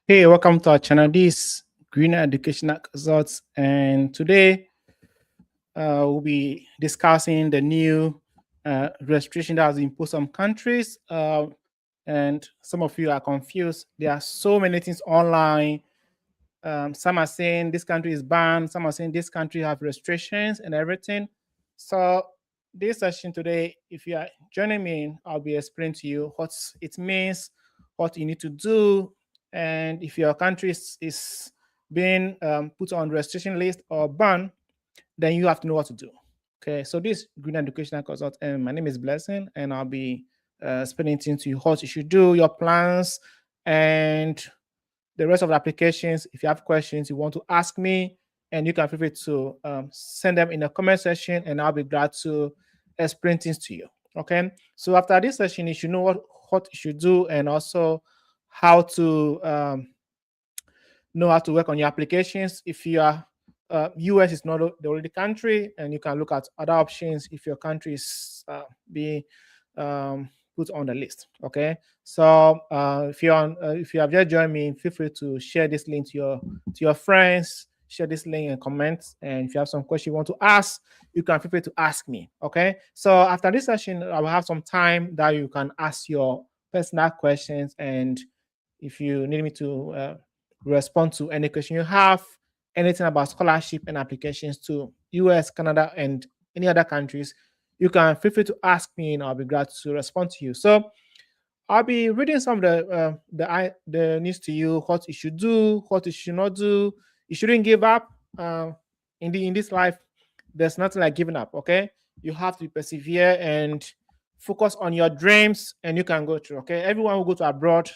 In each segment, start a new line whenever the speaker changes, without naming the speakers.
Hey, welcome to our channel. This Green Educational Results, and today we'll be discussing the new restriction that has been imposed on countries. And some of you are confused. There are so many things online. Some are saying this country is banned. Some are saying this country have restrictions and everything. So this session today, if you are joining me, I'll be explaining to you what it means, what you need to do, and if your country is being put on restriction list or ban, then you have to know what to do. Okay, so this Green Educational Consult, and my name is Blessing, and I'll be explaining to you what you should do, your plans, and the rest of the applications. If you have questions you want to ask me, and you can feel free to send them in the comment section, and I'll be glad to explain things to you. Okay. So after this session, you should know what you should do, and also how to know how to work on your applications. If you are US is not the only country, and you can look at other options if your country is being put on the list. Okay, so if you have just joined me, feel free to share this link to your friends. Share this link and comment. And if you have some question you want to ask, you can feel free to ask me. Okay, so after this session, I will have some time that you can ask your personal questions, and if you need me to respond to any question you have, anything about scholarship and applications to US, Canada, and any other countries, you can feel free to ask me, and I'll be glad to respond to you. So I'll be reading some of the news to you, what you should do, what you should not do. You shouldn't give up. In this life, there's nothing like giving up. Okay, you have to persevere and focus on your dreams, and you can go through. Okay, everyone will go to abroad.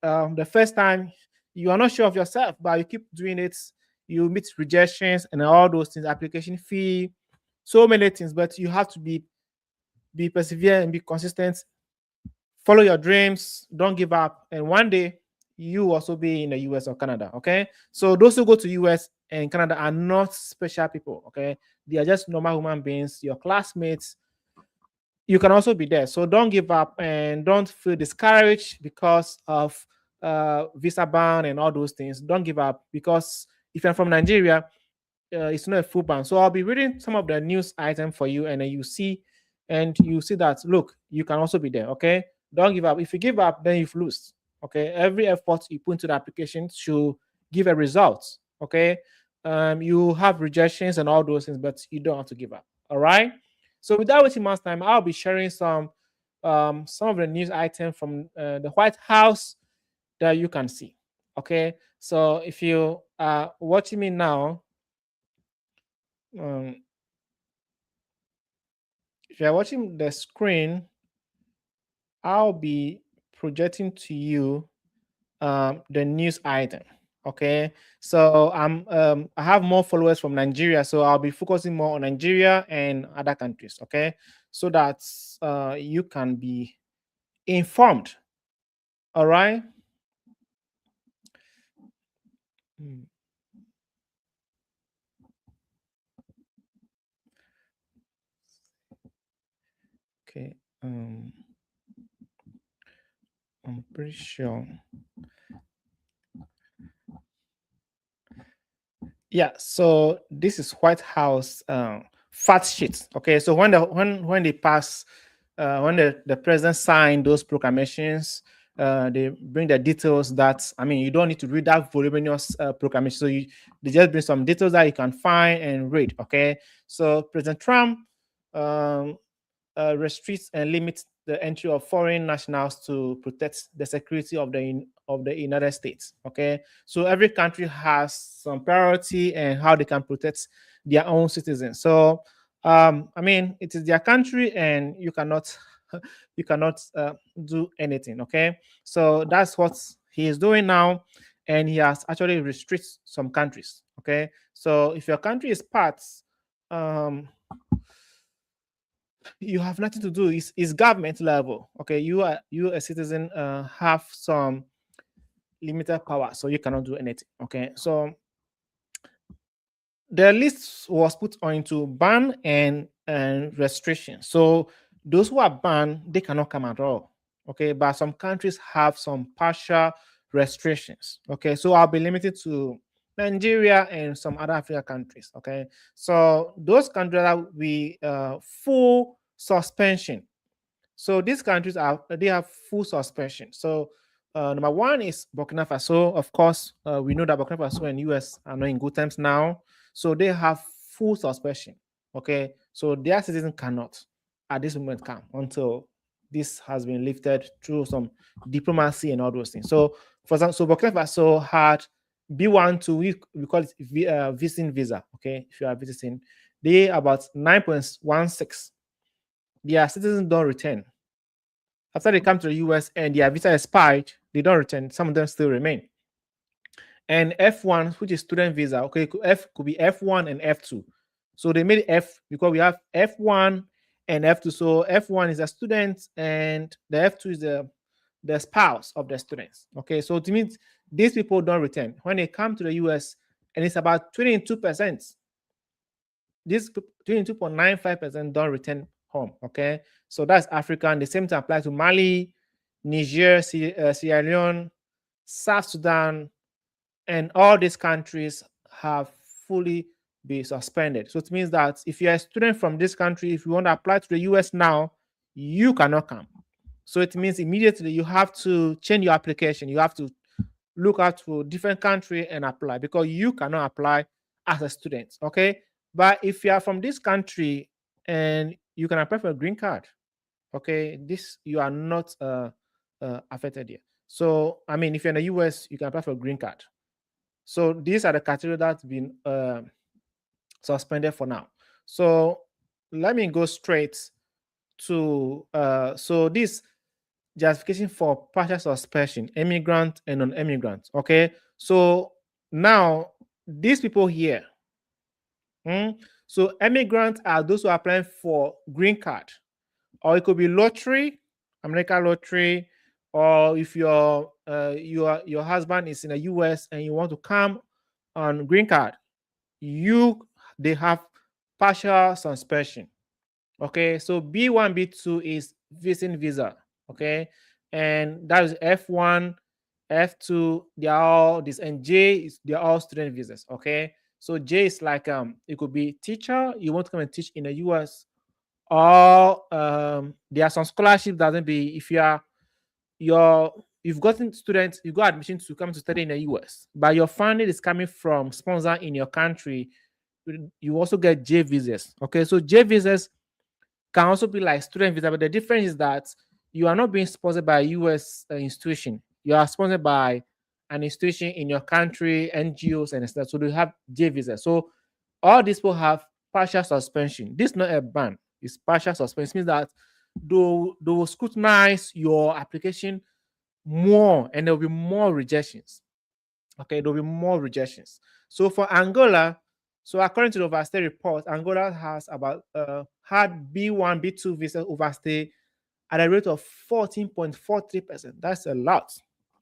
The first time you are not sure of yourself, but you keep doing it, you meet rejections and all those things, application fee, so many things. But you have to be persevere and be consistent. Follow your dreams, don't give up, and one day you also be in the US or Canada. Okay, so those who go to US and Canada are not special people. Okay, they are just normal human beings, your classmates. You can also be there, so don't give up and don't feel discouraged because of visa ban and all those things. Don't give up, because if you're from Nigeria, it's not a full ban. So I'll be reading some of the news item for you, and then you see that, look, you can also be there. Okay, don't give up. If you give up, then you've lost. Okay, every effort you put into the application should give a result. Okay, you have rejections and all those things, but you don't have to give up. All right. So without wasting much time, I'll be sharing some of the news items from the White House that you can see. Okay, so if you are watching me now, um, if you are watching the screen, I'll be projecting to you the news item. Okay, so I have more followers from Nigeria, so I'll be focusing more on Nigeria and other countries. Okay, so that you can be informed. All right. Hmm. Okay. I'm pretty sure. Yeah, so this is White House fact sheet. Okay, so when they pass, when the president signed those proclamations, they bring the details that, I mean, you don't need to read that voluminous proclamation. So they just bring some details that you can find and read. Okay, so President Trump um, restricts and limits the entry of foreign nationals to protect the security of the United States. Okay, so every country has some priority and how they can protect their own citizens. So, I mean, it is their country, and you cannot you cannot do anything. Okay, so that's what he is doing now, and he has actually restricted some countries. Okay, so if your country is part, um, you have nothing to do. It's government level. Okay, you a citizen have some limited power, so you cannot do anything. Okay, so the list was put onto ban and restriction. So those who are banned, they cannot come at all. Okay, but some countries have some partial restrictions. Okay, so I'll be limited to Nigeria and some other African countries. Okay, so those countries that we full suspension. So these countries they have full suspension. So number one is Burkina Faso. Of course, we know that Burkina Faso and US are not in good times now. So they have full suspension. Okay, so their citizens cannot at this moment come until this has been lifted through some diplomacy and all those things. So for example, so Burkina Faso had B1 to we call it visiting visa. Okay, if you are visiting, they about 9.16. Their citizens don't return. After they come to the US and their visa expired, they don't return. Some of them still remain. And F1, which is student visa, okay, F could be F1 and F2. So they made F because we have F1 and F2. So F1 is a student and the F2 is the spouse of the students. Okay, so it means these people don't return. When they come to the US, and it's about 22%. This 22.95% don't return home. Okay, so that's Africa. And the same thing applies to Mali, Niger, Sierra Leone, South Sudan, and all these countries have fully been suspended. So it means that if you're a student from this country, if you want to apply to the US now, you cannot come. So it means immediately you have to change your application. You have to look out for different country and apply because you cannot apply as a student. Okay, but if you are from this country and you can apply for a green card, okay, this you are not affected here. So I mean, if you're in the US, you can apply for a green card. So these are the categories that's been suspended for now. So let me go straight to so this justification for partial suspension, immigrant and non-immigrant. Okay, so now these people here, so immigrants are those who are applying for green card, or it could be lottery, American lottery, or if your husband is in the US and you want to come on green card, they have partial suspension. Okay, so B1, B2 is visiting visa. Okay, and that is F1, F2, they are all this, and J is they're all student visas. Okay, so J is like it could be teacher, you want to come and teach in the US, or there are some scholarships that be if you've gotten students, you got admission to come to study in the US, but your funding is coming from sponsor in your country, you also get J visas. Okay, so J visas can also be like student visa, but the difference is that you are not being sponsored by a US institution. You are sponsored by an institution in your country, NGOs, and stuff. So they have J visa. So all these people have partial suspension. This is not a ban; it's partial suspension. It means that they will scrutinize your application more, and there will be more rejections. Okay, there will be more rejections. So for Angola, so according to the overstay report, Angola has about had B1, B2 visa overstay at a rate of 14.43%. That's a lot.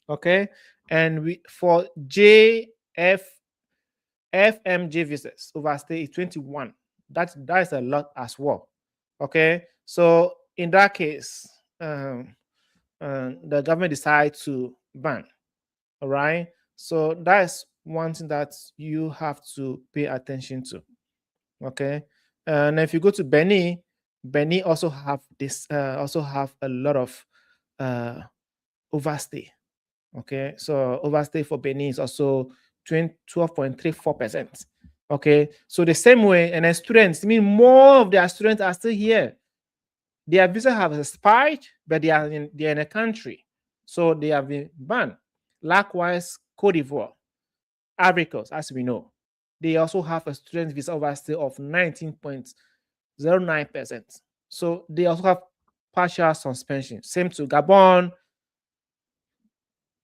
Okay, and for FMJ visas overstay is 21. That is a lot as well. Okay, so in that case, the government decided to ban. All right, so that's one thing that you have to pay attention to. Okay, and if you go to Benin, Benin also have a lot of overstay. Okay, so overstay for Benin is also 12.34%. Okay, so the same way, and then students, I mean, more of their students are still here. Their visa have expired, but they're in a country, so they have been banned. Likewise, Cote d'Ivoire, Ivory Coast, as we know, they also have a student visa overstay of 19.09%. So they also have partial suspension. Same to Gabon,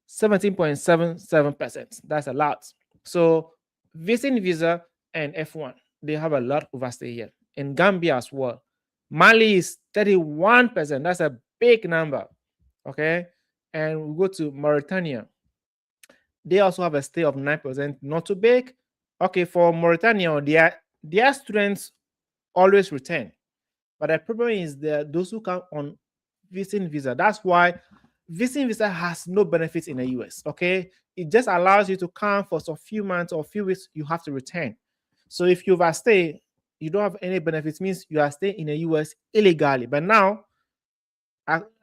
17.77%. That's a lot. So visiting visa and F1, they have a lot overstay here. In Gambia as well. Mali is 31%. That's a big number. Okay. And we go to Mauritania. They also have a stay of 9%, not too big. Okay, for Mauritania, their students always return. But the problem is that those who come on visiting visa. That's why visiting visa has no benefits in the US. Okay, it just allows you to come for some few months or few weeks. You have to return. So if you overstay, you don't have any benefits. Means you are staying in the US illegally. But now,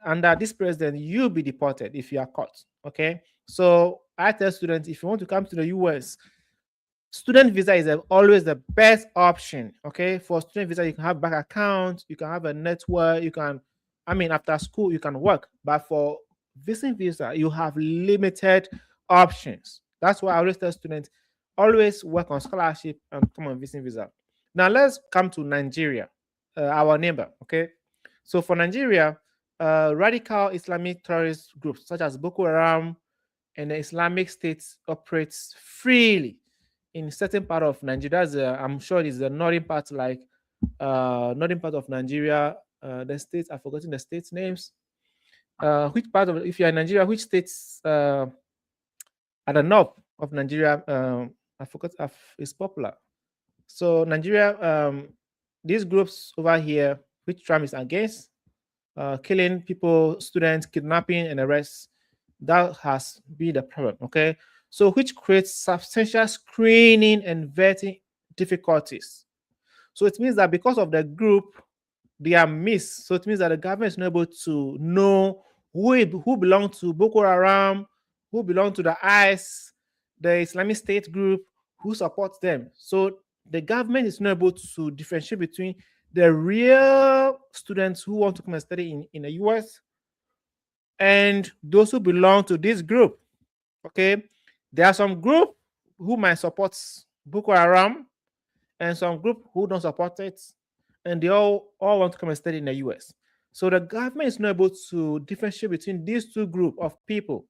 under this president, you'll be deported if you are caught. Okay, so I tell students, if you want to come to the US, student visa is always the best option. Okay, for student visa, you can have bank account, you can have a network, you can, I mean, after school you can work. But for visiting visa, you have limited options. That's why I always tell students, always work on scholarship and come on visiting visa. Now let's come to Nigeria, our neighbor. Okay, so for Nigeria, radical Islamic terrorist groups such as Boko Haram and the Islamic State operates freely in certain part of Nigeria. I'm sure it's the northern part, like northern part of Nigeria. The states, I've forgotten the states names. Which part of, if you're in Nigeria, which states at the north of Nigeria? I forgot. Is popular. So Nigeria, these groups over here, which Trump is against, killing people, students, kidnapping, and arrests. That has been the problem. Okay, so which creates substantial screening and vetting difficulties. So it means that because of the group, they are missed. So it means that the government is not able to know who belong to Boko Haram, who belong to the IS, the Islamic State group, who supports them. So the government is not able to differentiate between the real students who want to come and study in the US and those who belong to this group. Okay, there are some group who might support Boko Haram and some group who don't support it, and they all want to come and study in the US. So the government is not able to differentiate between these two group of people.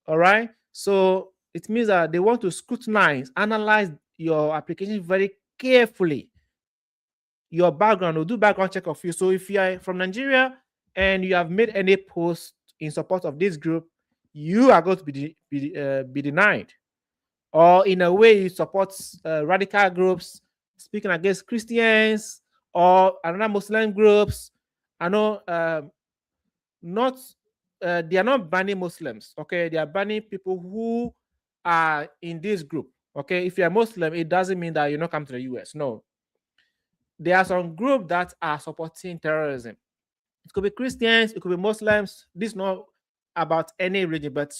All right, so it means that they want to scrutinize, analyze your application very carefully. Your background, will do background check of you. So if you are from Nigeria and you have made any post in support of this group, you are going to be denied. Or in a way, you support radical groups speaking against Christians or another Muslim groups. I know not they are not banning Muslims. Okay, they are banning people who are in this group. Okay, if you're Muslim, it doesn't mean that you're not come to the US. No, there are some groups that are supporting terrorism. It could be Christians, it could be Muslims. This is not about any religion, but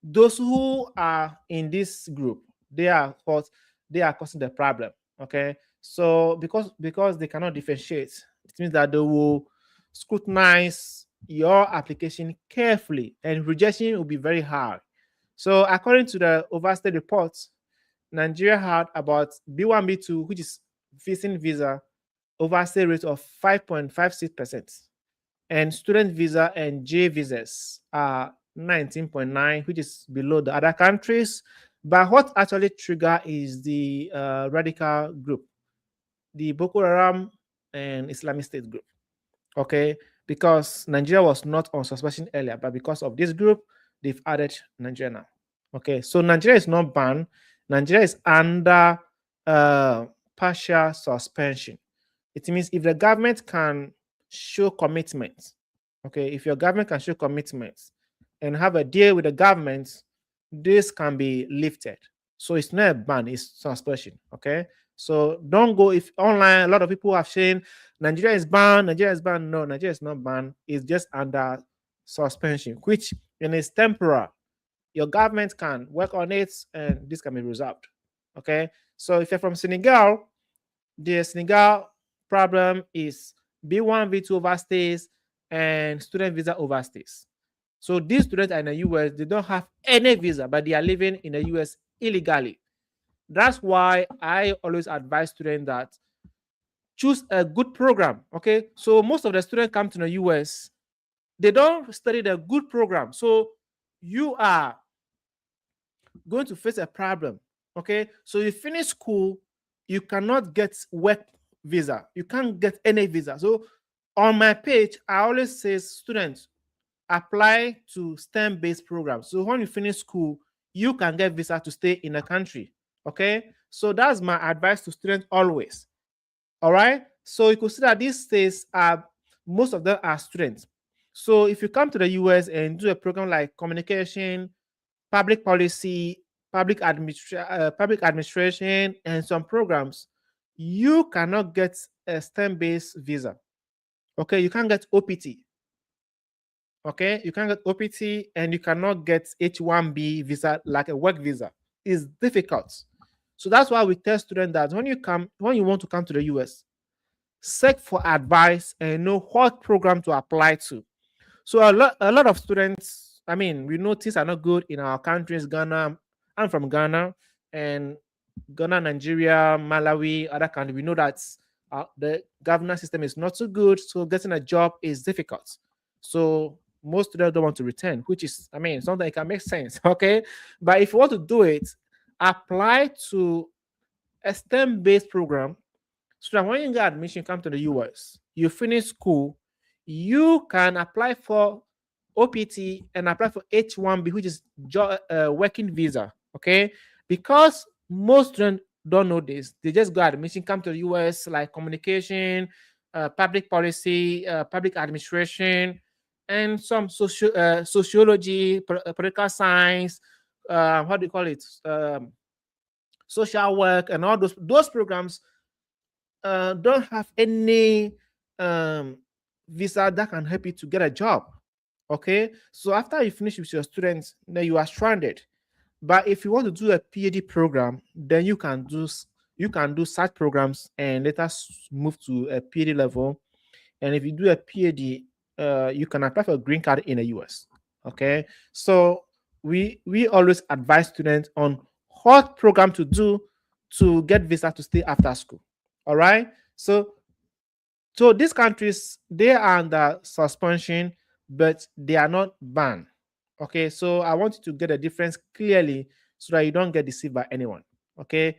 those who are in this group, they are causing the problem. Okay, so because they cannot differentiate, it means that they will scrutinize your application carefully, and rejection will be very hard. So according to the overstay report, Nigeria had about B1, B2, which is visiting visa, overstay rate of 5.56%. And student visa and J visas are 19.9, which is below the other countries. But what actually trigger is the radical group, the Boko Haram and Islamic State group. Okay, because Nigeria was not on suspension earlier, but because of this group, they've added Nigeria now. Okay, so Nigeria is not banned. Nigeria is under partial suspension. It means if the government can show commitment, okay, if your government can show commitment and have a deal with the government, this can be lifted. So it's not a ban, it's suspension. Okay, so don't go if online. A lot of people have saying Nigeria is banned. Nigeria is banned. No, Nigeria is not banned. It's just under suspension, which is temporary. Your government can work on it, and this can be resolved. Okay, so if you're from Senegal, the Senegal problem is B1, B2 overstays and student visa overstays. So these students are in the US, they don't have any visa, but they are living in the US illegally. That's why I always advise students that choose a good program. Okay, so most of the students come to the US, they don't study the good program. So you are going to face a problem. Okay, so you finish school, you cannot get work visa, you can't get any visa. So on my page, I always say, students, apply to STEM based programs. So when you finish school, you can get visa to stay in the country. Okay, so that's my advice to students always. All right, so you could see that these states are, most of them are students. So if you come to the US and do a program like communication, public policy, public administration, and some programs, you cannot get a STEM-based visa. Okay, you can't get OPT. Okay, you can't get OPT, and you cannot get H-1B visa like a work visa. It's difficult. So that's why we tell students that when you want to come to the US, seek for advice and know what program to apply to. So a lot of students, I mean, we know things are not good in our countries. Ghana, I'm from Ghana, and Ghana, Nigeria, Malawi, other countries. We know that the governance system is not so good, so getting a job is difficult. So most students don't want to return, which is, I mean, something that can make sense. Okay, but if you want to do it, apply to a STEM-based program so that when you get admission, come to the US, you finish school, you can apply for OPT and apply for H-1B, which is working visa. Okay, because most students don't know this, they just got admission, come to the US, like communication, public policy, public administration, and some sociology, political science, how do you call it? Social work, and all those programs don't have any visa that can help you to get a job. Okay, so after you finish with your students, then you are stranded. But if you want to do a PhD program, then you can do such programs and later move to a PhD level. And if you do a PhD, you can apply for a green card in the US. Okay, so we always advise students on what program to do to get visa to stay after school. All right, so these countries, they are under suspension, but they are not banned. Okay, so I want you to get a difference clearly so that you don't get deceived by anyone. Okay,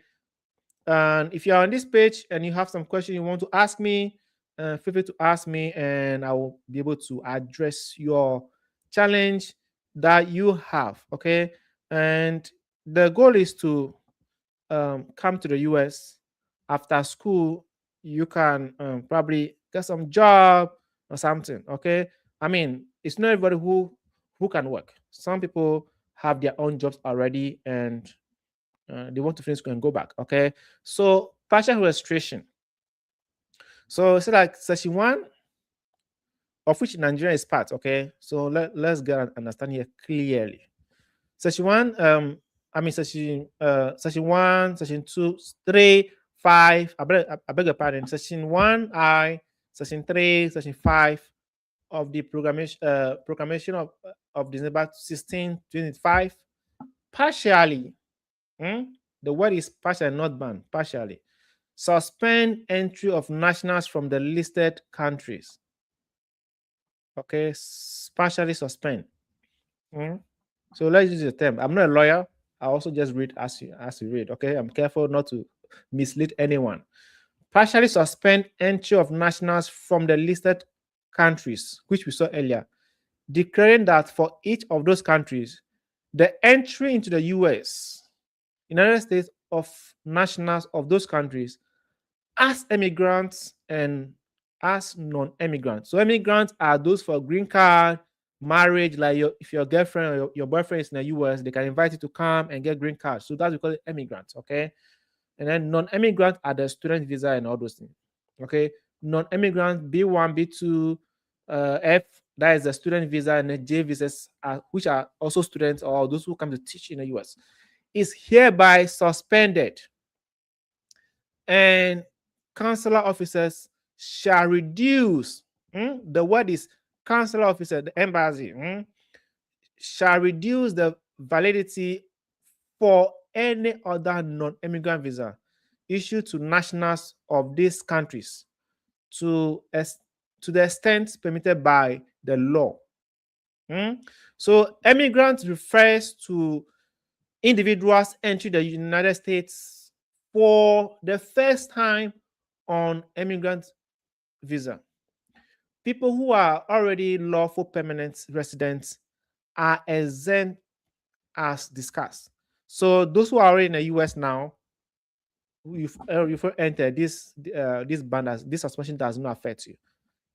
and if you're on this page and you have some question you want to ask me, feel free to ask me, and I will be able to address your challenge that you have. Okay, and the goal is to come to the US after school. You can probably get some job or something. Okay, I mean, it's not everybody who can work. Some people have their own jobs already, and they want to finish school and go back. Okay, so partial registration. So it's like section one, of which Nigeria is part. Okay, so let's get an understanding here clearly. Section one, section one, section two, three, five. I beg your pardon. Section one, section three, section five of the proclamation of December 16, 25, partially. The word is partially, not banned. Partially suspend entry of nationals from the listed countries. Okay, partially suspend. So let's use the term. I'm not a lawyer. I also just read as you read. Okay, I'm careful not to mislead anyone. Partially suspend entry of nationals from the listed countries, which we saw earlier, declaring that for each of those countries, the entry into the US, United States, of nationals of those countries as immigrants and as non-immigrants. So immigrants are those for green card, marriage, like if your girlfriend or your boyfriend is in the US, they can invite you to come and get green card. So that's we call it immigrants. Okay, and then non-immigrant are the student visa and all those things. Okay, non-immigrant B1, B2, F, that is the student visa, and the J visas, which are also students or those who come to teach in the US, is hereby suspended, and consular officers shall reduce. The word is consular officer, the embassy shall reduce the validity for any other non-immigrant visa issued to nationals of these countries to the extent permitted by the law. So immigrant refers to individuals entering the United States for the first time on immigrant visa. People who are already lawful permanent residents are exempt as discussed. So those who are already in the US now, you've entered this ban, this suspension does not affect you.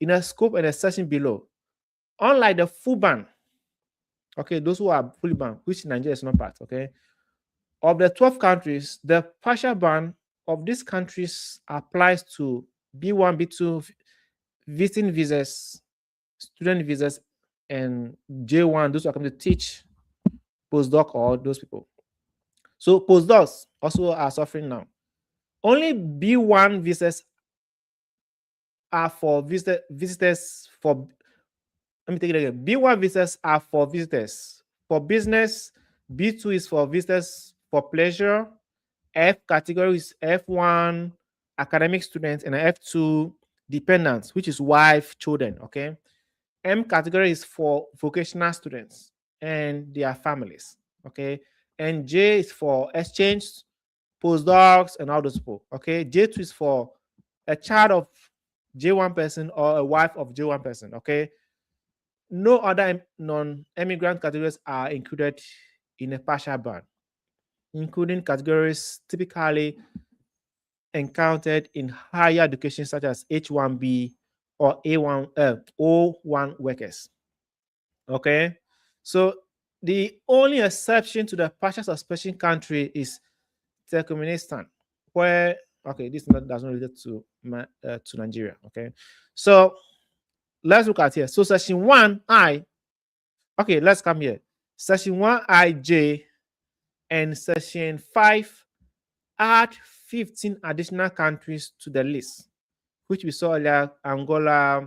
In a scope and a section below, Unlike the full ban, okay, those who are fully banned, which Nigeria is not part, okay, of the 12 countries, the partial ban of these countries applies to B1, B2 visiting visas, student visas, and J1, those who are coming to teach, postdoc, or those people. So postdocs also are suffering now. Only B1 visas are for visitors for, let me take it again. B1 visas are for visitors for business. B2 is for visitors for pleasure. F category is F1 academic students, and F2 dependents, which is wife, children. Okay. M category is for vocational students and their families. Okay. And J is for exchange, postdocs, and all those people. Okay. J2 is for a child of J1 person or a wife of J1 person. Okay. No other non-immigrant categories are included in a partial ban, including categories typically encountered in higher education such as H1B or O1 workers. Okay, so the only exception to the partial suspension country is Turkmenistan, where this does not relate to Nigeria. Okay, so let's look at here. So section 1I. Okay, let's come here. Section 1IJ and section 5 add 15 additional countries to the list, which we saw earlier: Angola,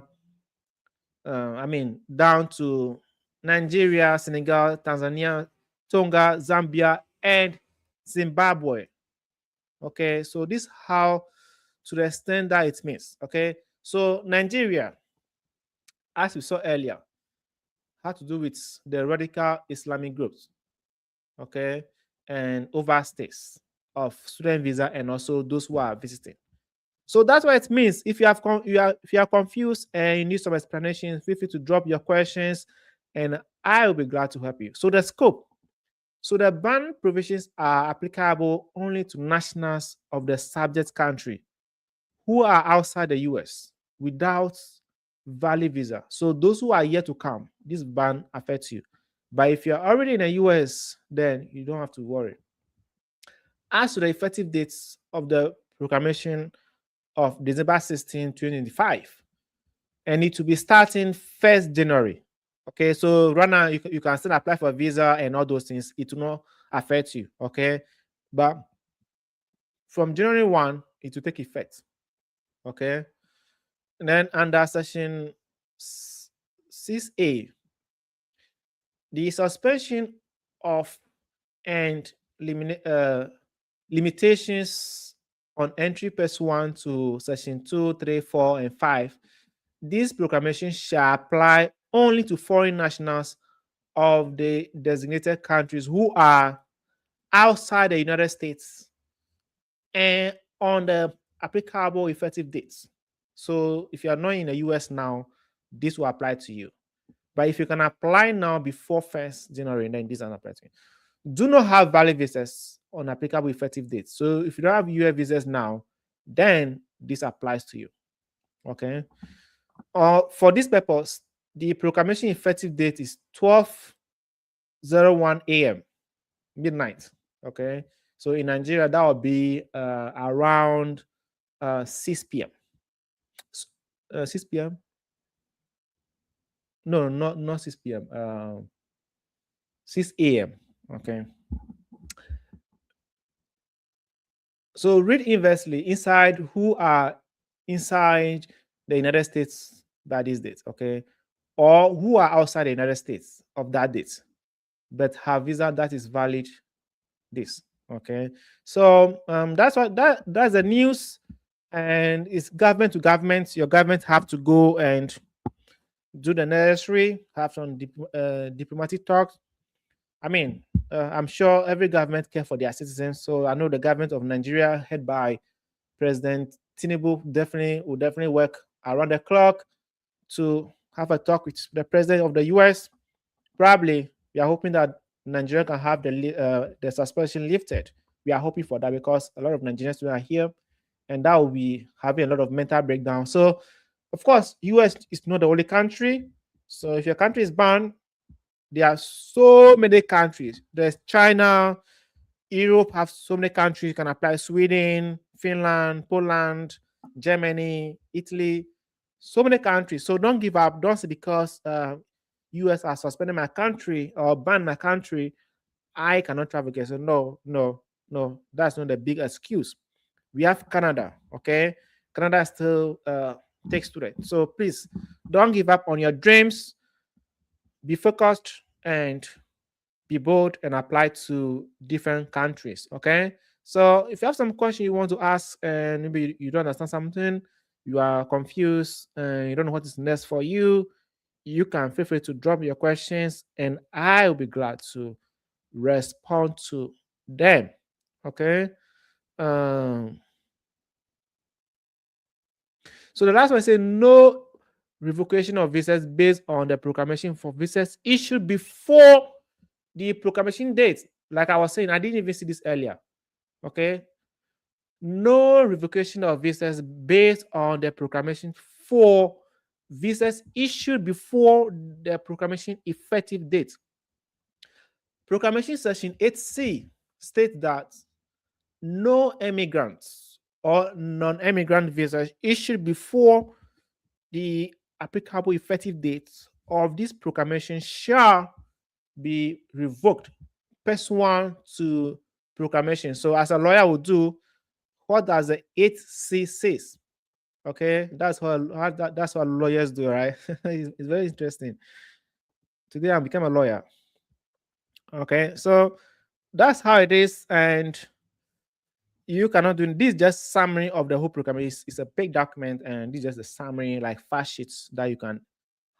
down to Nigeria, Senegal, Tanzania, Tonga, Zambia, and Zimbabwe. Okay, so this how, to the extent that it means. Okay, so Nigeria, as we saw earlier, had to do with the radical Islamic groups. Okay, and overstays of student visa, and also those who are visiting. So that's what it means. If you are confused and you need some explanation, feel free to drop your questions, and I will be glad to help you. So the scope. So the ban provisions are applicable only to nationals of the subject country who are outside the US without valid visa. So those who are yet to come, this ban affects you. But if you're already in the US, then you don't have to worry. As to the effective dates of the proclamation of December 16, 2025, and it will be starting 1st January. Okay, so right now you can still apply for a visa and all those things. It will not affect you. Okay, but from January 1, it will take effect. Okay, and then under section 6A, the suspension of and limitations on entry pursuant to section 2, 3, 4, and 5. This proclamation shall apply only to foreign nationals of the designated countries who are outside the United States and on the applicable effective dates. So if you are not in the US now, this will apply to you. But if you can apply now before 1st January, then this doesn't apply to you. Do not have valid visas on applicable effective dates. So if you don't have US visas now, then this applies to you. Okay. For this purpose, the proclamation effective date is 12:01 a.m. midnight. Okay. So in Nigeria, that will be around 6 p.m. 6 p.m. No, not 6 p.m. 6 a.m. Okay. So read inversely inside who are inside the United States by this date, okay, or who are outside the United States of that date, but have visa that is valid this, okay. So that's the news, and it's government to government. Your government have to go and do the necessary, have some diplomatic talks. I'm sure every government care for their citizens. So I know the government of Nigeria, head by President Tinubu, will definitely work around the clock to have a talk with the president of the US. Probably, we are hoping that Nigeria can have the suspension lifted. We are hoping for that because a lot of Nigerians are here, and that will be having a lot of mental breakdown. So, of course, US is not the only country. So if your country is banned, there are so many countries. There's China, Europe have so many countries. You can apply: Sweden, Finland, Poland, Germany, Italy, so many countries. So don't give up. Don't say because US are suspending my country or ban my country, I cannot travel again. So no, no, no, that's not the big excuse. We have Canada, okay? Canada still takes students. So please don't give up on your dreams. Be focused and be bold and apply to different countries. Okay. So if you have some question you want to ask and maybe you don't understand something, you are confused and you don't know what is next for you can feel free to drop your questions and I will be glad to respond to them. Okay. Um, so the last one says no revocation of visas based on the proclamation for visas issued before the proclamation date. Like I was saying, I didn't even see this earlier. Okay. No revocation of visas based on the proclamation for visas issued before the proclamation effective date. Proclamation section 8C states that no immigrants or non-immigrant visas issued before the applicable effective date of this proclamation shall be revoked pursuant to proclamation. So as a lawyer would do, what does the 8C says? Okay, that's what lawyers do, right? It's very interesting. Today I became a lawyer. Okay, so that's how it is, and you cannot do this. Just summary of the whole program. It's a big document, and this is just a summary, like fact sheets that you can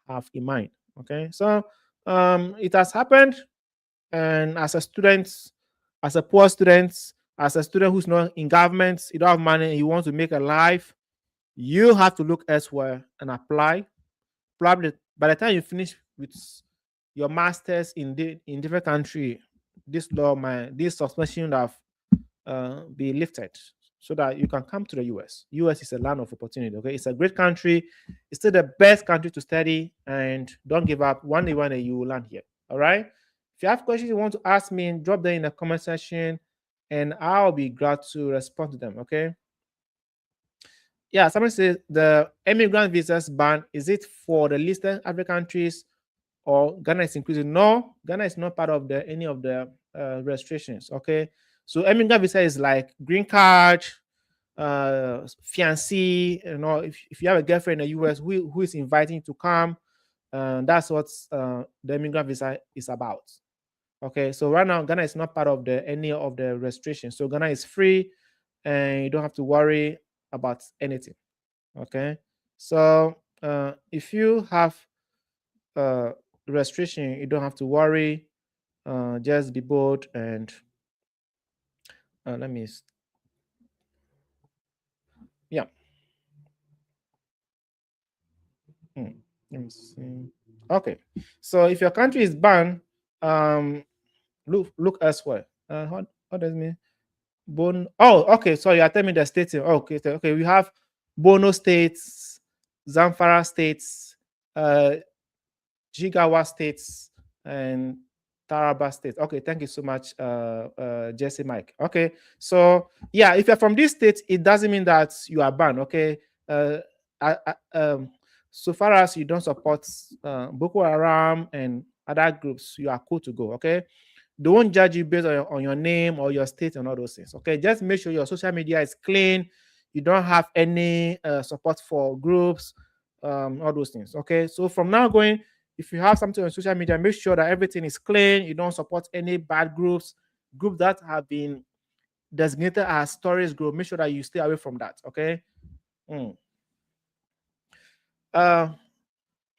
have in mind. Okay, so it has happened, and as a student, as a poor student, as a student who's not in government, you don't have money, and you want to make a life, you have to look elsewhere and apply. Probably by the time you finish with your masters in different country, this suspension would have be lifted so that you can come to the US. US is a land of opportunity. Okay, it's a great country. It's still the best country to study, and don't give up. One day you will land here. All right. If you have questions you want to ask me, drop them in the comment section, and I'll be glad to respond to them. Okay. Yeah, somebody says the immigrant visas ban, is it for the listed African countries or Ghana is included? No, Ghana is not part of the any of the restrictions. Okay, so immigrant visa is like green card, fiancé. You know, if you have a girlfriend in the US who is inviting you to come, that's what the immigrant visa is about. Okay, so right now Ghana is not part of the any of the restrictions. So Ghana is free, and you don't have to worry about anything. Okay, so if you have restriction, you don't have to worry. Just be bold and let me yeah. Let me see. Okay, so if your country is banned, look elsewhere. What does it mean? Oh, okay. So you are telling me the states. Okay, okay. We have Bono states, Zamfara states, Jigawa states, and Taraba states. Okay, thank you so much, Jesse Mike. Okay, so yeah, if you're from this state, it doesn't mean that you are banned. Okay, uh, I, I, um, so far as you don't support Boko Haram and other groups, you are cool to go. Okay, they won't judge you based on your name or your state and all those things. Okay, just make sure your social media is clean. You don't have any support for groups, all those things. Okay, so from now going, if you have something on social media, make sure that everything is clean. You don't support any bad groups that have been designated as storage group. Make sure that you stay away from that. Okay. Mm. Uh,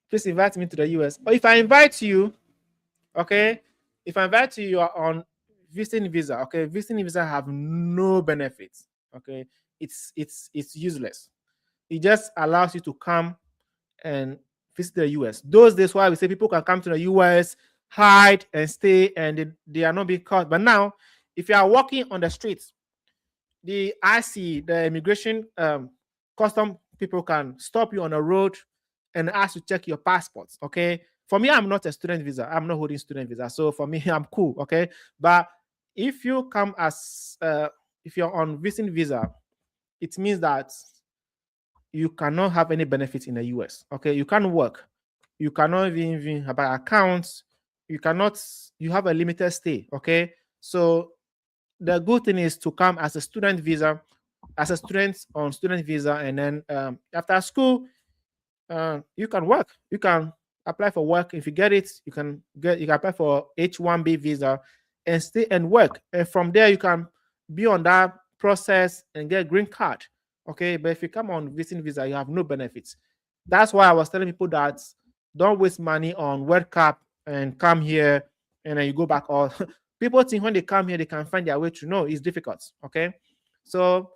please invite me to the US. Or if I invite you, okay, if I invite you, you are on visiting visa. Okay, visiting visa have no benefits. Okay, it's useless. It just allows you to come and visit the US. Those days why we say people can come to the US, hide and stay, and they are not being caught. But now, if you are walking on the streets, the IC, the immigration custom people can stop you on the road and ask to check your passports. Okay. For me, I'm not a student visa. I'm not holding student visa. So for me, I'm cool. Okay. But if you come as if you're on visiting visa, it means that you cannot have any benefits in the US. Okay, you can't work, you cannot even have accounts, you cannot, you have a limited stay. Okay, so the good thing is to come as a student visa, as a student on student visa, and then after school, you can work. You can apply for work. If you get it, you can apply for H-1B visa and stay and work. And from there, you can be on that process and get green card. Okay, but if you come on visiting visa, you have no benefits. That's why I was telling people that don't waste money on World Cup and come here and then you go back. Or people think when they come here, they can find their way to know it's difficult. Okay, so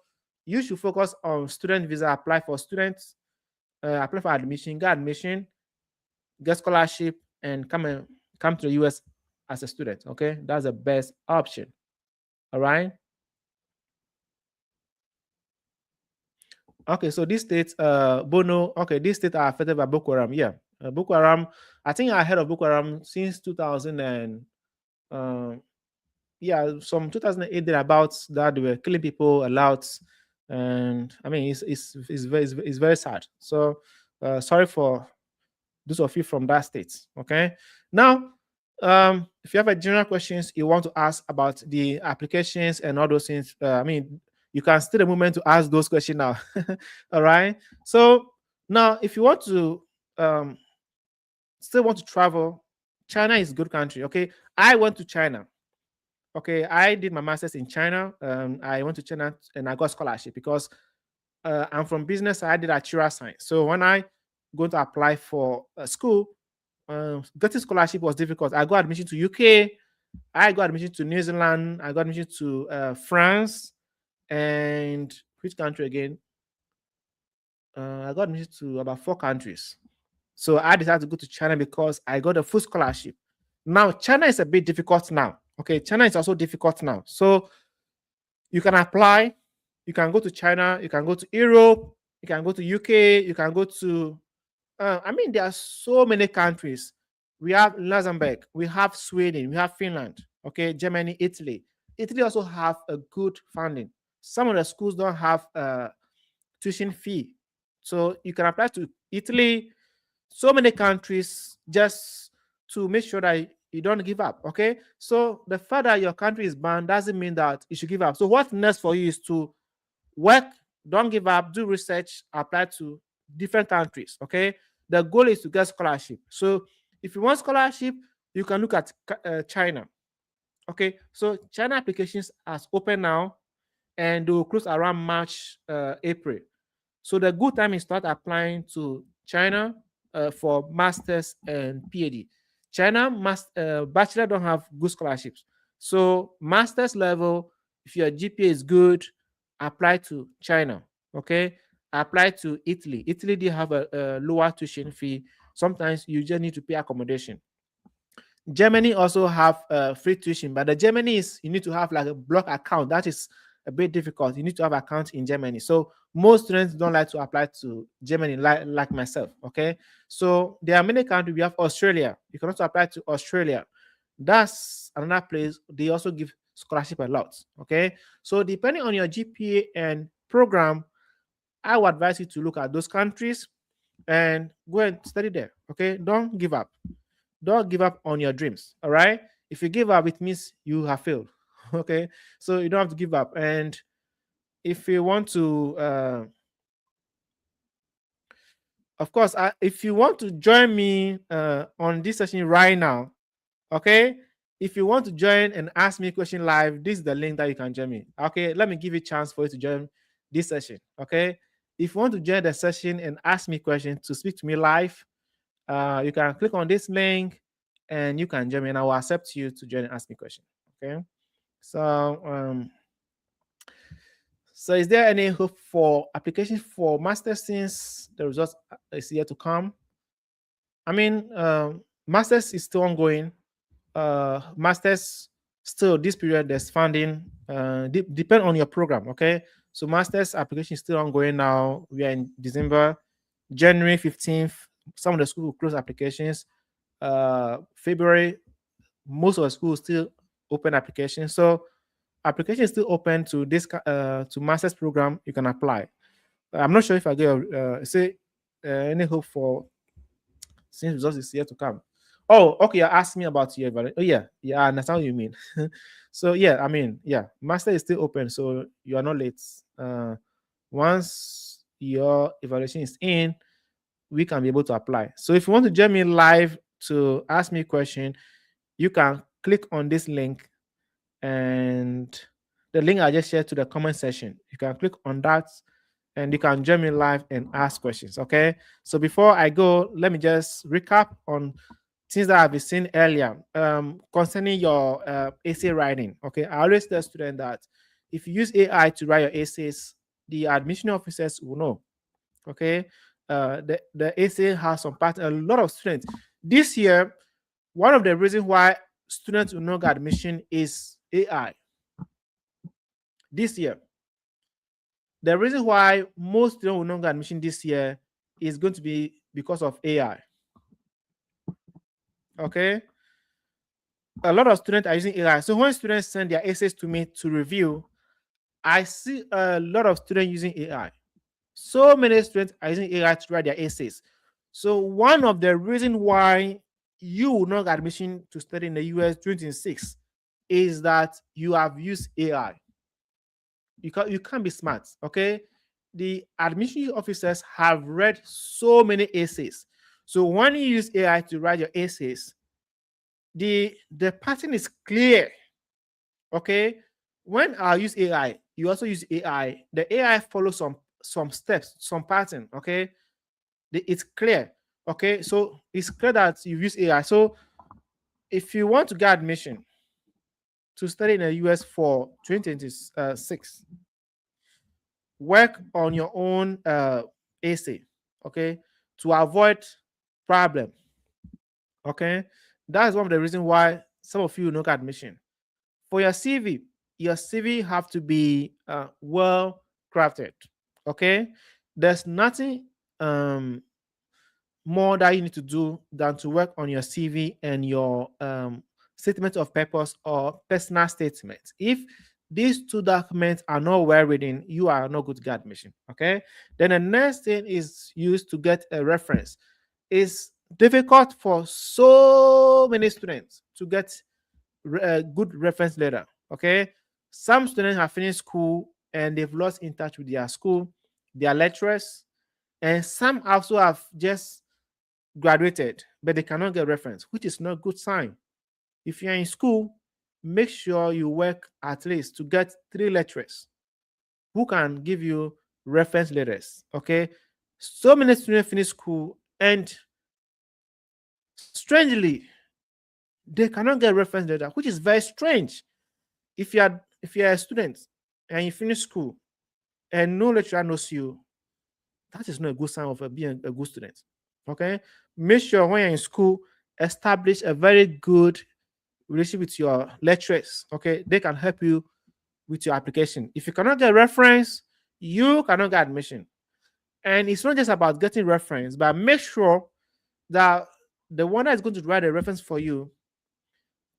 you should focus on student visa, apply for students, apply for admission, get scholarship, and come to the US as a student. Okay, that's the best option. All right. Okay, so this state, Bono. Okay, these states are affected by Boko Haram. Yeah, Boko Haram. I think I heard of Boko Haram since 2000 and yeah, some 2008 thereabouts that they were killing people a lot, and I mean it's very sad. So sorry for those of you from that state. Okay. Now, if you have a general questions you want to ask about the applications and all those things, I mean, you can still a moment to ask those questions now. All right. So now, if you want to still want to travel, China is a good country. Okay. I went to China. Okay. I did my master's in China. I went to China and I got scholarship because I'm from business. I did actuarial science. So when I go to apply for a school, getting scholarship was difficult. I got admission to UK, I got admission to New Zealand, I got admission to France, and which country again? I got admission to about 4 countries. So I decided to go to China because I got a full scholarship. Now China is a bit difficult now. Okay, China is also difficult now. So you can apply, you can go to China, you can go to Europe, you can go to UK, you can go to I mean, there are so many countries. We have Luxembourg, we have Sweden, we have Finland, okay, Germany, Italy. Italy also have a good funding. Some of the schools don't have tuition fee, so you can apply to Italy. So many countries just to make sure that you don't give up. Okay, so the fact that your country is banned doesn't mean that you should give up. So what's next for you is to work, don't give up, do research, apply to different countries. Okay, the goal is to get scholarship. So if you want scholarship, you can look at China. Okay, so China applications has open now and they will close around March, April. So the good time is start applying to China for masters and PhD. China bachelor don't have good scholarships. So masters level, if your GPA is good, apply to China. Okay, apply to Italy. Italy they have a lower tuition fee. Sometimes you just need to pay accommodation. Germany also have free tuition, but the Germany is you need to have like a block account. That is a bit difficult. You need to have account in Germany. So most students don't like to apply to Germany like myself. Okay. So there are many countries. We have Australia. You can also apply to Australia. That's another place. They also give scholarship a lot. Okay. So depending on your GPA and program, I would advise you to look at those countries and go and study there. Okay. Don't give up. Don't give up on your dreams. All right. If you give up, it means you have failed. Okay. So you don't have to give up. And if you want to, of course, if you want to join me on this session right now, okay. If you want to join and ask me a question live, this is the link that you can join me. Okay. Let me give you a chance for you to join this session. Okay. If you want to join the session and ask me questions to speak to me live, you can click on this link and you can join me and I will accept you to join and ask me question. Okay. So is there any hope for application for master since the results is yet to come? I mean, masters is still ongoing. Masters still this period there's funding. Depend on your program. Okay. So masters application is still ongoing now. We are in December, January 15th. some of the schools will close applications. February, most of the schools still open applications. So application is still open to this to master's program. You can apply. I'm not sure if I get say any hope for since results is yet to come. Oh, okay. You asked me about your evaluation. Oh, yeah, yeah. I understand what you mean. So yeah, I mean, yeah, master is still open, so you are not late. Once your evaluation is in, we can be able to apply. So if you want to join me live to ask me a question, you can click on this link, and the link I just shared to the comment section. You can click on that and you can join me live and ask questions. Okay. So before I go, let me just recap on things that I've been seeing earlier concerning your essay writing. Okay. I always tell students that if you use AI to write your essays, the admission officers will know. Okay. The essay has some part, a lot of students. This year, one of the reasons why students will not get admission is AI. This year, the reason why most students will not get admission this year is going to be because of AI. Okay. A lot of students are using AI. So when students send their essays to me to review, I see a lot of students using AI. So many students are using AI to write their essays. So one of the reasons why you will not get admission to study in the US 2026 is that you have used AI. You can't be smart. Okay. The admission officers have read so many essays. So when you use AI to write your essays, the pattern is clear. Okay. When I use AI, you also use AI. The AI follows some steps, some pattern. Okay. It's clear. Okay. So it's clear that you use AI. So if you want to get admission to study in the US for 2026, work on your own essay, okay, to avoid problem. Okay, that's one of the reasons why some of you don't get admission. For your CV have to be well crafted. Okay, there's nothing more that you need to do than to work on your CV and your statement of purpose or personal statement. If these two documents are not well written, you are not good to get admission. Okay. Then the next thing is used to get a reference. It's difficult for so many students to get a good reference letter. Okay. Some students have finished school and they've lost in touch with their school, their lecturers, and some also have just graduated, but they cannot get reference, which is not a good sign. If you're in school, make sure you work at least to get 3 lecturers who can give you reference letters. Okay. So many students finish school and strangely they cannot get reference letter, which is very strange. If you're a student and you finish school and no lecturer knows you, that is not a good sign of being a good student. Okay. Make sure when you're in school, establish a very good relationship with your lecturers. Okay. They can help you with your application. If you cannot get reference, you cannot get admission. And it's not just about getting reference, but make sure that the one that is going to write a reference for you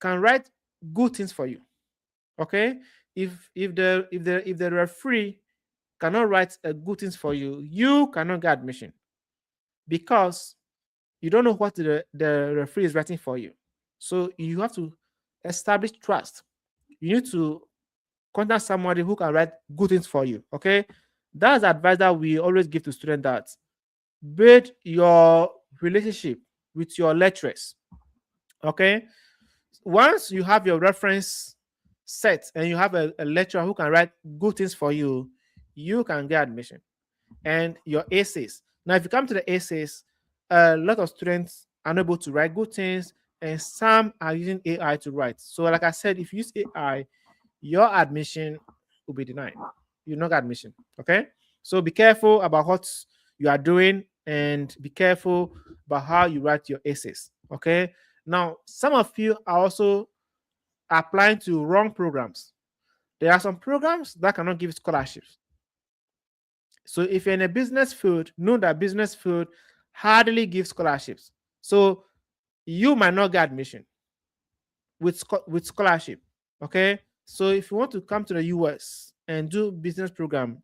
can write good things for you. Okay. If the referee cannot write a good things for you, you cannot get admission because you don't know what the referee is writing for you. So you have to establish trust. You need to contact somebody who can write good things for you. Okay. That's the advice that we always give to students, that build your relationship with your lecturers. Okay. Once you have your reference set and you have a lecturer who can write good things for you, you can get admission. And your essays. Now, if you come to the essays, a lot of students are not able to write good things, and some are using AI to write. So, like I said, if you use AI, your admission will be denied. You're not get admission. Okay. So be careful about what you are doing and be careful about how you write your essays. Okay. Now, some of you are also applying to wrong programs. There are some programs that cannot give scholarships. So if you're in a business field, know that business field hardly give scholarships. So you might not get admission with scholarship. Okay. So if you want to come to the US and do business program,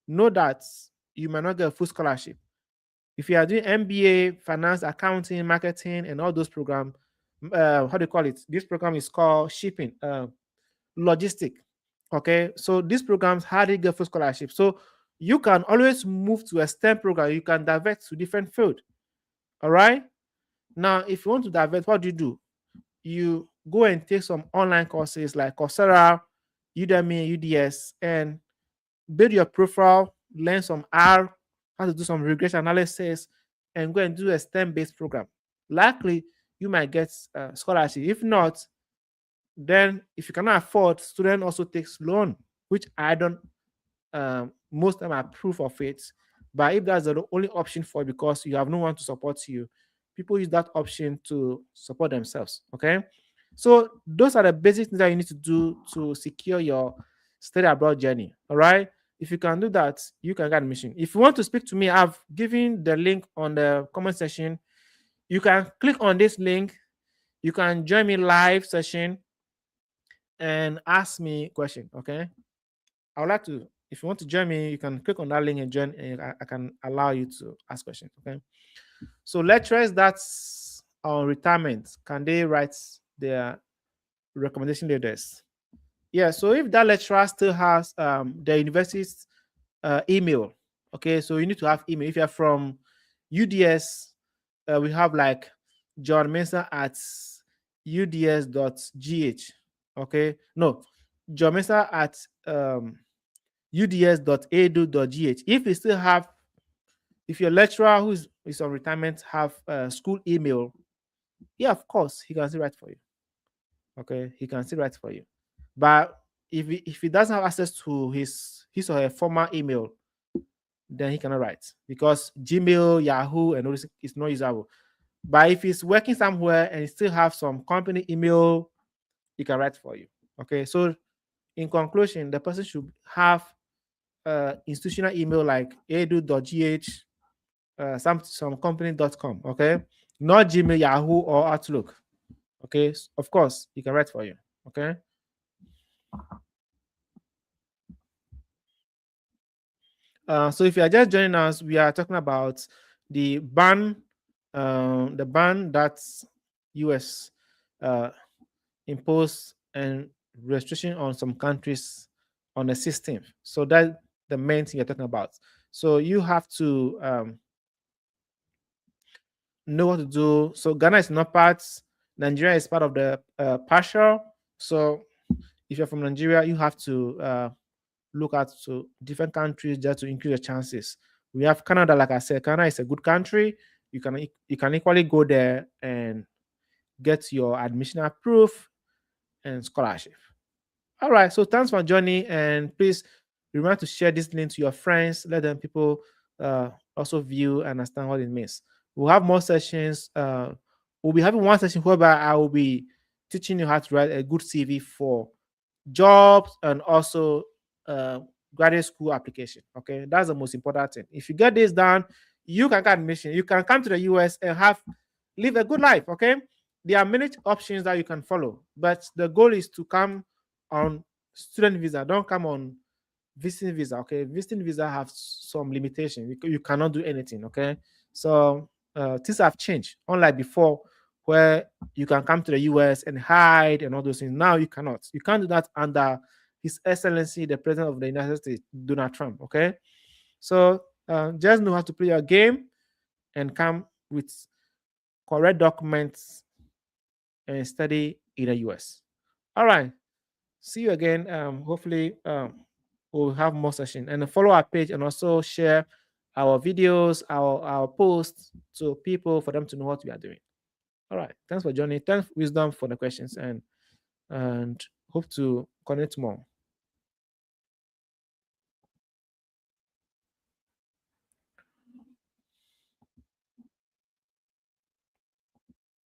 know that you might not get a full scholarship. If you are doing MBA, finance, accounting, marketing, and all those programs, how do you call it? This program is called shipping, logistic. Okay, so these programs hardly get full scholarship. So you can always move to a STEM program. You can divert to different field. All right. Now, if you want to divert, what do? You go and take some online courses like Coursera, Udemy, UDS, and build your profile, learn some R, how to do some regression analysis, and go and do a STEM-based program. Likely, you might get scholarship. If not, then if you cannot afford, student also takes loan, which I don't. Most of them approve of it. But if that's the only option for you because you have no one to support you, people use that option to support themselves. Okay. So those are the basic things that you need to do to secure your study abroad journey. All right. If you can do that, you can get admission. If you want to speak to me, I've given the link on the comment section. You can click on this link. You can join me live session and ask me question. Okay. I would like to, if you want to join me, you can click on that link and join, and I can allow you to ask questions. Okay. So lecturers that's on retirement, can they write their recommendation letters? Yeah. So if that lecturer still has the university's email, okay, so you need to have email. If you're from UDS, we have like John Mensah at uds.gh. Okay. No, John Mensah at uds.edu.gh. If you still have, if your lecturer who is on retirement have school email, yeah, of course, he can still write for you. Okay, he can still write for you. But if he doesn't have access to his or her former email, then he cannot write because Gmail, Yahoo, and all this is not usable. But if he's working somewhere and he still have some company email, he can write for you. Okay, so in conclusion, the person should have institutional email like edu.gh, some company.com. Okay, not Gmail, Yahoo, or Outlook. Okay, of course, he can write for you. Okay. So if you are just joining us, we are talking about the ban that US uh, imposed and restriction on some countries on the system. So that's the main thing you're talking about. So you have to know what to do. So Ghana is not part. Nigeria is part of the partial. So if you're from Nigeria, you have to look at to different countries just to increase your chances. We have Canada, like I said, Canada is a good country. You can equally go there and get your admission approved and scholarship. All right. So thanks for joining, and please remember to share this link to your friends. Let them people also view and understand what it means. We'll have more sessions. We'll be having one session whereby I will be teaching you how to write a good CV for jobs and also uh, graduate school application. Okay, that's the most important thing. If you get this done, you can get admission. You can come to the US and live a good life. Okay, there are many options that you can follow, but the goal is to come on student visa. Don't come on visiting visa. Okay, visiting visa have some limitation. You cannot do anything. Okay, so things have changed. Unlike before, where you can come to the US and hide and all those things. Now you cannot. You can't do that under His Excellency, the President of the United States, Donald Trump. Okay, so just know how to play your game and come with correct documents and study in the US. All right. See you again. Hopefully, we'll have more session and follow our page and also share our videos, our posts to people for them to know what we are doing. All right. Thanks for joining. Thanks, Wisdom, for the questions and hope to connect more.